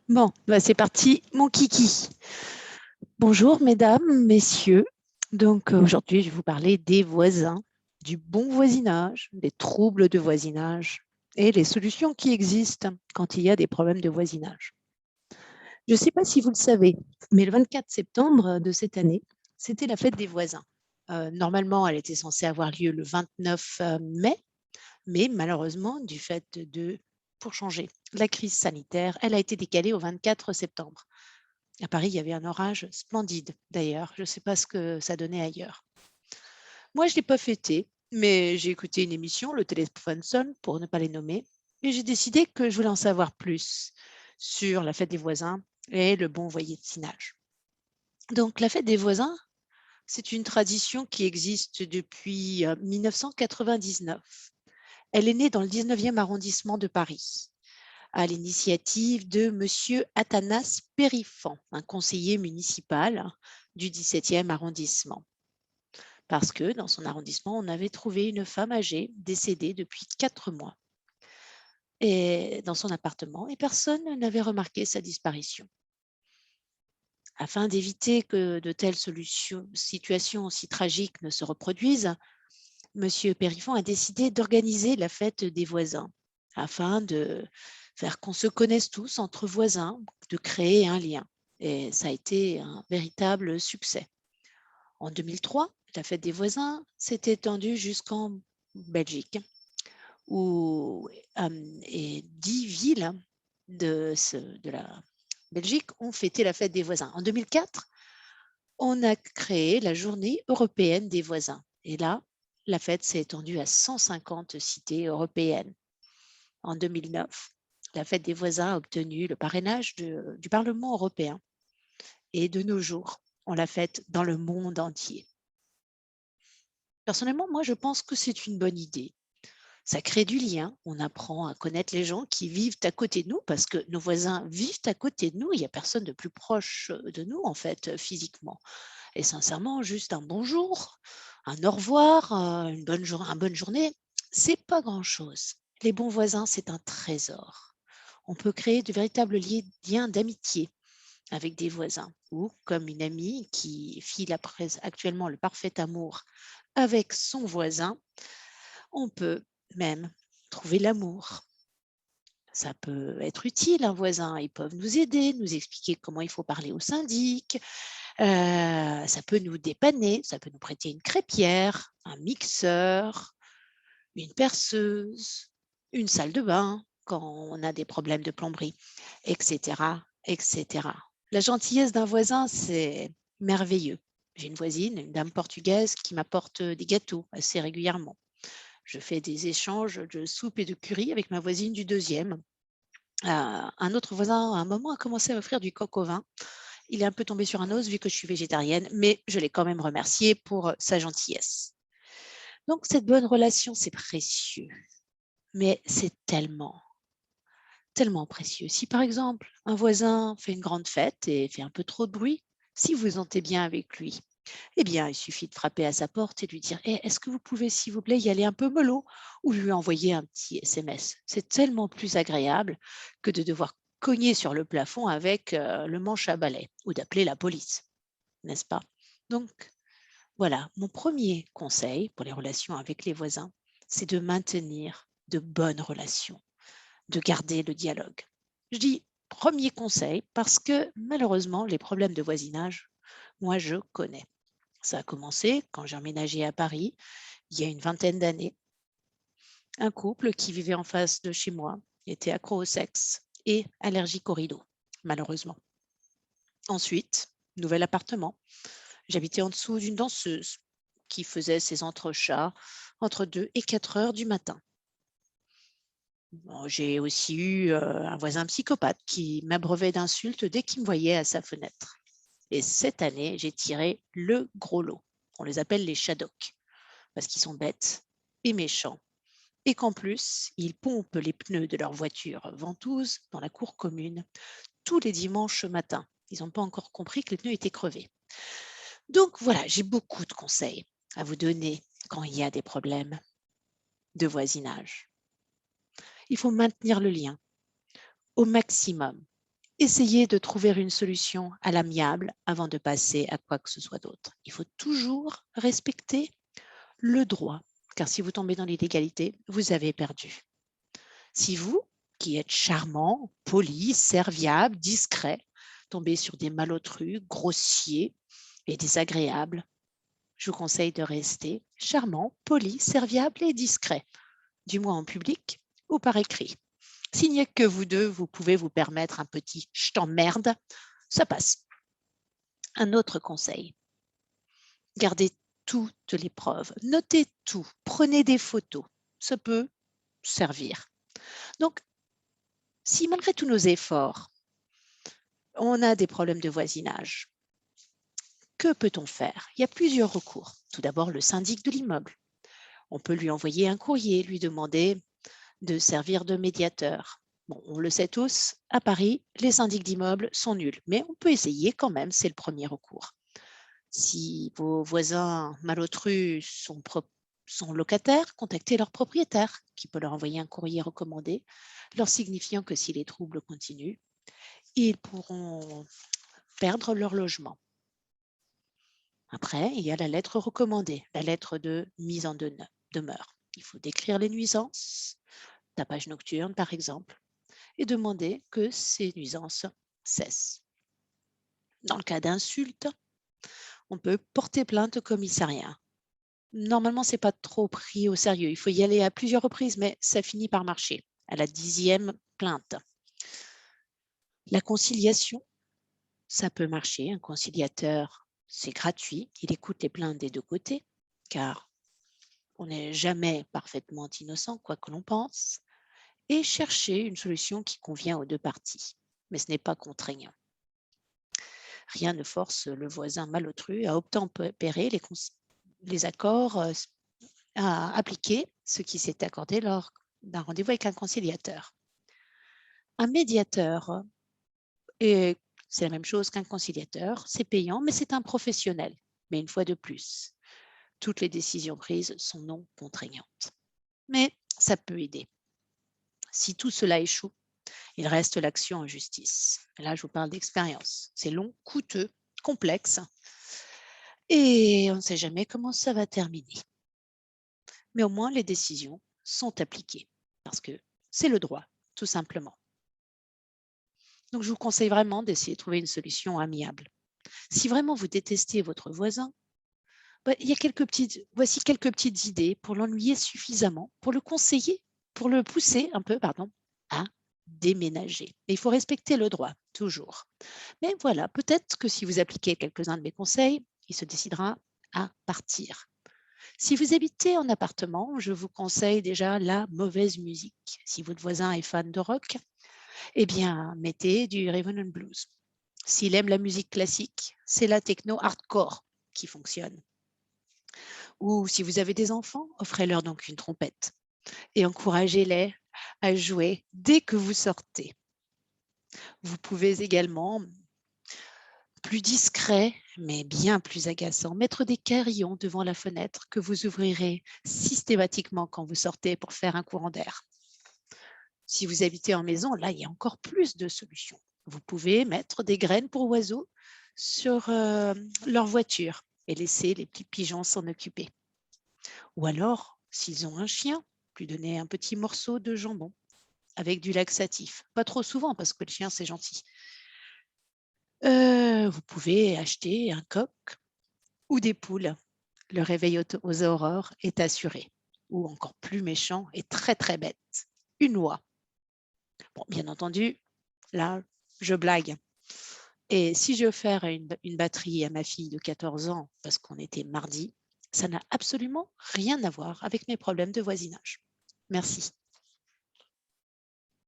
Bon, bah c'est parti, mon kiki. Bonjour, mesdames, messieurs. Donc, aujourd'hui, je vais vous parler des voisins, du bon voisinage, des troubles de voisinage et les solutions qui existent quand il y a des problèmes de voisinage. Je ne sais pas si vous le savez, mais le 24 septembre de cette année, c'était la fête des voisins. Normalement, elle était censée avoir lieu le 29 mai, mais malheureusement, du fait de, pour changer, la crise sanitaire, elle a été décalée au 24 septembre. À Paris, il y avait un orage splendide d'ailleurs. Je ne sais pas ce que ça donnait ailleurs. Moi, je ne l'ai pas fêté, mais j'ai écouté une émission, Le téléphone sonne, pour ne pas les nommer, et j'ai décidé que je voulais en savoir plus sur la fête des voisins et le bon voisinage. Donc, la fête des voisins, c'est une tradition qui existe depuis 1999. Elle est née dans le 19e arrondissement de Paris, à l'initiative de M. Athanas Périfan, un conseiller municipal du 17e arrondissement. Parce que dans son arrondissement, on avait trouvé une femme âgée décédée depuis 4 mois et dans son appartement et personne n'avait remarqué sa disparition. Afin d'éviter que de telles situations aussi tragiques ne se reproduisent, M. Périfan a décidé d'organiser la fête des voisins afin de faire qu'on se connaisse tous entre voisins, de créer un lien. Et ça a été un véritable succès. En 2003, la fête des voisins s'est étendue jusqu'en Belgique, où 10 villes de la Belgique ont fêté la fête des voisins. En 2004, on a créé la journée européenne des voisins. Et là, la fête s'est étendue à 150 cités européennes. En 2009, la fête des voisins a obtenu le parrainage du Parlement européen. Et de nos jours, on la fête dans le monde entier. Personnellement, moi, je pense que c'est une bonne idée. Ça crée du lien, on apprend à connaître les gens qui vivent à côté de nous parce que nos voisins vivent à côté de nous. Il n'y a personne de plus proche de nous, en fait, physiquement. Et sincèrement, juste un bonjour, un au revoir, une bonne journée, c'est pas grand-chose. Les bons voisins, c'est un trésor. On peut créer de véritables liens d'amitié avec des voisins ou comme une amie qui file actuellement le parfait amour avec son voisin, on peut même trouver l'amour. Ça peut être utile, un voisin. Ils peuvent nous aider, nous expliquer comment il faut parler au syndic. Ça peut nous dépanner, ça peut nous prêter une crêpière, un mixeur, une perceuse, une salle de bain quand on a des problèmes de plomberie, etc., etc. La gentillesse d'un voisin, c'est merveilleux. J'ai une voisine, une dame portugaise, qui m'apporte des gâteaux assez régulièrement. Je fais des échanges de soupe et de curry avec ma voisine du deuxième. Un autre voisin, à un moment, a commencé à m'offrir du coq au vin. Il est un peu tombé sur un os vu que je suis végétarienne, mais je l'ai quand même remercié pour sa gentillesse. Donc, cette bonne relation, c'est précieux, mais c'est tellement, tellement précieux. Si par exemple, un voisin fait une grande fête et fait un peu trop de bruit, si vous sentez bien avec lui, eh bien, il suffit de frapper à sa porte et de lui dire Est-ce que vous pouvez, s'il vous plaît, y aller un peu mollo ou lui envoyer un petit SMS. C'est tellement plus agréable que de devoir cogner sur le plafond avec le manche à balai ou d'appeler la police, n'est-ce pas? Donc, voilà, mon premier conseil pour les relations avec les voisins, c'est de maintenir de bonnes relations, de garder le dialogue. Je dis premier conseil parce que malheureusement, les problèmes de voisinage, moi, je connais. Ça a commencé quand j'ai emménagé à Paris, il y a une vingtaine d'années. Un couple qui vivait en face de chez moi était accro au sexe et allergique aux rideaux, malheureusement. Ensuite, nouvel appartement. J'habitais en dessous d'une danseuse qui faisait ses entrechats entre 2 et 4 heures du matin. Bon, j'ai aussi eu un voisin psychopathe qui m'abreuvait d'insultes dès qu'il me voyait à sa fenêtre. Et cette année, j'ai tiré le gros lot. On les appelle les shadocks parce qu'ils sont bêtes et méchants. Et qu'en plus, ils pompent les pneus de leur voiture ventouse dans la cour commune tous les dimanches matin. Ils n'ont pas encore compris que les pneus étaient crevés. Donc voilà, j'ai beaucoup de conseils à vous donner quand il y a des problèmes de voisinage. Il faut maintenir le lien au maximum. Essayez de trouver une solution à l'amiable avant de passer à quoi que ce soit d'autre. Il faut toujours respecter le droit, car si vous tombez dans l'illégalité, vous avez perdu. Si vous, qui êtes charmant, poli, serviable, discret, tombez sur des malotrus, grossiers et désagréables, je vous conseille de rester charmant, poli, serviable et discret, du moins en public ou par écrit. S'il n'y a que vous deux, vous pouvez vous permettre un petit je t'emmerde, ça passe. Un autre conseil, gardez toutes les preuves, notez tout, prenez des photos, ça peut servir. Donc, si malgré tous nos efforts, on a des problèmes de voisinage, que peut-on faire? Il y a plusieurs recours. Tout d'abord, le syndic de l'immeuble. On peut lui envoyer un courrier, lui demander de servir de médiateur. Bon, on le sait tous, à Paris, les syndics d'immeubles sont nuls, mais on peut essayer quand même, c'est le premier recours. Si vos voisins malotrus sont locataires, contactez leur propriétaire qui peut leur envoyer un courrier recommandé, leur signifiant que si les troubles continuent, ils pourront perdre leur logement. Après, il y a la lettre recommandée, la lettre de mise en demeure. Il faut décrire les nuisances, tapage nocturne par exemple, et demander que ces nuisances cessent. Dans le cas d'insultes, on peut porter plainte au commissariat. Normalement, ce n'est pas trop pris au sérieux. Il faut y aller à plusieurs reprises, mais ça finit par marcher. À la 10e plainte. La conciliation, ça peut marcher. Un conciliateur, c'est gratuit. Il écoute les plaintes des deux côtés, car on n'est jamais parfaitement innocent, quoi que l'on pense, et chercher une solution qui convient aux deux parties. Mais ce n'est pas contraignant. Rien ne force le voisin malotru à obtempérer les accords à appliquer ce qui s'est accordé lors d'un rendez-vous avec un conciliateur. Un médiateur, et c'est la même chose qu'un conciliateur, c'est payant, mais c'est un professionnel. Mais une fois de plus, toutes les décisions prises sont non contraignantes. Mais ça peut aider. Si tout cela échoue, il reste l'action en justice. Là, je vous parle d'expérience. C'est long, coûteux, complexe, et on ne sait jamais comment ça va terminer. Mais au moins, les décisions sont appliquées, parce que c'est le droit, tout simplement. Donc, je vous conseille vraiment d'essayer de trouver une solution amiable. Si vraiment vous détestez votre voisin, il y a voici quelques petites idées pour l'ennuyer suffisamment, pour le conseiller, pour le pousser un peu, à déménager. Et il faut respecter le droit, toujours. Mais voilà, peut-être que si vous appliquez quelques-uns de mes conseils, il se décidera à partir. Si vous habitez en appartement, je vous conseille déjà la mauvaise musique. Si votre voisin est fan de rock, eh bien, mettez du Rhythm and Blues. S'il aime la musique classique, c'est la techno hardcore qui fonctionne. Ou si vous avez des enfants, offrez-leur donc une trompette et encouragez-les à jouer dès que vous sortez. Vous pouvez également, plus discret, mais bien plus agaçant, mettre des carillons devant la fenêtre que vous ouvrirez systématiquement quand vous sortez pour faire un courant d'air. Si vous habitez en maison, là, il y a encore plus de solutions. Vous pouvez mettre des graines pour oiseaux sur leur voiture et laisser les petits pigeons s'en occuper. Ou alors, s'ils ont un chien, lui donner un petit morceau de jambon avec du laxatif. Pas trop souvent parce que le chien, c'est gentil. Vous pouvez acheter un coq ou des poules. Le réveil aux aurores est assuré. Ou encore plus méchant et très très bête, une oie. Bon, bien entendu, là, je blague. Et si j'ai offert une batterie à ma fille de 14 ans parce qu'on était mardi, ça n'a absolument rien à voir avec mes problèmes de voisinage. Merci.